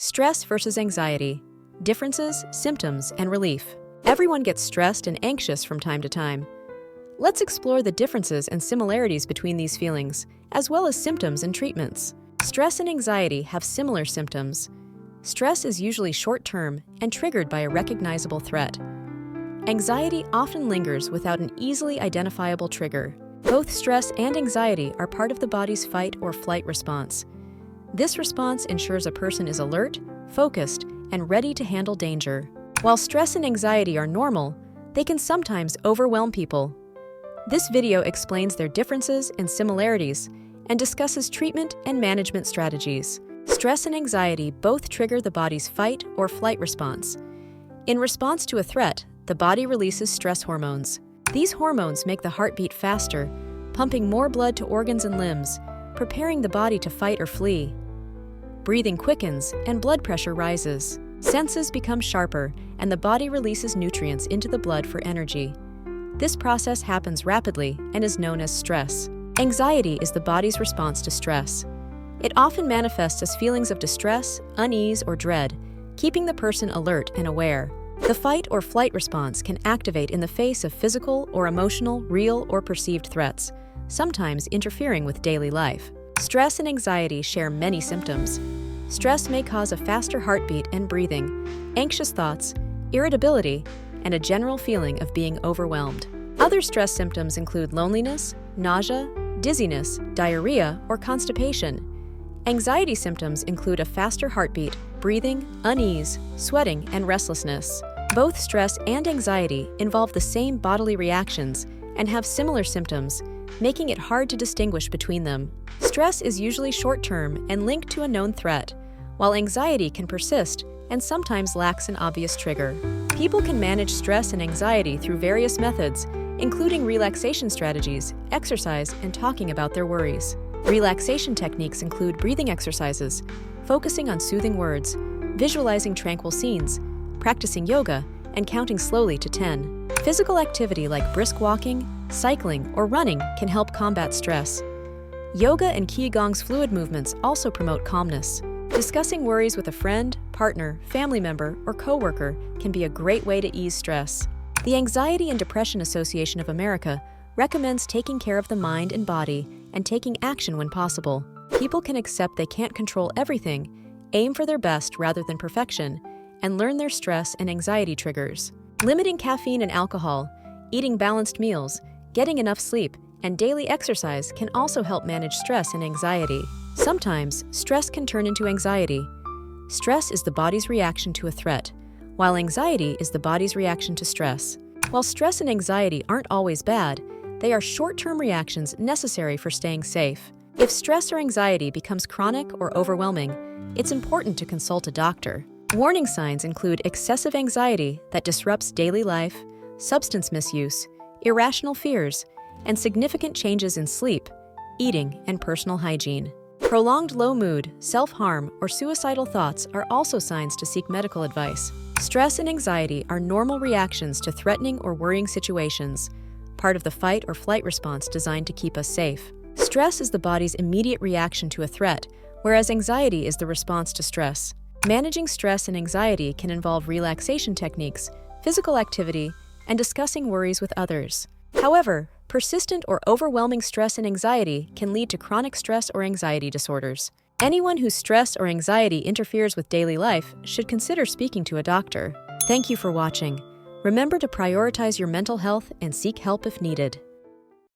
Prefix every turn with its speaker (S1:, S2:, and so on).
S1: Stress versus anxiety. Differences, symptoms, and relief. Everyone gets stressed and anxious from time to time. Let's explore the differences and similarities between these feelings, as well as symptoms and treatments. Stress and anxiety have similar symptoms. Stress is usually short-term and triggered by a recognizable threat. Anxiety often lingers without an easily identifiable trigger. Both stress and anxiety are part of the body's fight or flight response. This response ensures a person is alert, focused, and ready to handle danger. While stress and anxiety are normal, they can sometimes overwhelm people. This video explains their differences and similarities and discusses treatment and management strategies. Stress and anxiety both trigger the body's fight or flight response. In response to a threat, the body releases stress hormones. These hormones make the heart beat faster, pumping more blood to organs and limbs, preparing the body to fight or flee. Breathing quickens and blood pressure rises. Senses become sharper, and the body releases nutrients into the blood for energy. This process happens rapidly and is known as stress. Anxiety is the body's response to stress. It often manifests as feelings of distress, unease, or dread, keeping the person alert and aware. The fight or flight response can activate in the face of physical or emotional, real or perceived threats, sometimes interfering with daily life. Stress and anxiety share many symptoms. Stress may cause a faster heartbeat and breathing, anxious thoughts, irritability, and a general feeling of being overwhelmed. Other stress symptoms include loneliness, nausea, dizziness, diarrhea, or constipation. Anxiety symptoms include a faster heartbeat, breathing, unease, sweating, and restlessness. Both stress and anxiety involve the same bodily reactions and have similar symptoms, making it hard to distinguish between them. Stress is usually short-term and linked to a known threat, while anxiety can persist and sometimes lacks an obvious trigger. People can manage stress and anxiety through various methods, including relaxation strategies, exercise, and talking about their worries. Relaxation techniques include breathing exercises, focusing on soothing words, visualizing tranquil scenes, practicing yoga, and counting slowly to 10. Physical activity like brisk walking, cycling, or running can help combat stress. Yoga and Qigong's fluid movements also promote calmness. Discussing worries with a friend, partner, family member, or coworker can be a great way to ease stress. The Anxiety and Depression Association of America recommends taking care of the mind and body and taking action when possible. People can accept they can't control everything, aim for their best rather than perfection, and learn their stress and anxiety triggers. Limiting caffeine and alcohol, eating balanced meals, getting enough sleep, and daily exercise can also help manage stress and anxiety. Sometimes, stress can turn into anxiety. Stress is the body's reaction to a threat, while anxiety is the body's reaction to stress. While stress and anxiety aren't always bad, they are short-term reactions necessary for staying safe. If stress or anxiety becomes chronic or overwhelming, it's important to consult a doctor. Warning signs include excessive anxiety that disrupts daily life, substance misuse, irrational fears, and significant changes in sleep, eating, and personal hygiene. Prolonged low mood, self-harm, or suicidal thoughts are also signs to seek medical advice. Stress and anxiety are normal reactions to threatening or worrying situations, part of the fight or flight response designed to keep us safe. Stress is the body's immediate reaction to a threat, whereas anxiety is the response to stress. Managing stress and anxiety can involve relaxation techniques, physical activity, and discussing worries with others. However, persistent or overwhelming stress and anxiety can lead to chronic stress or anxiety disorders. Anyone whose stress or anxiety interferes with daily life should consider speaking to a doctor. Thank you for watching. Remember to prioritize your mental health and seek help if needed.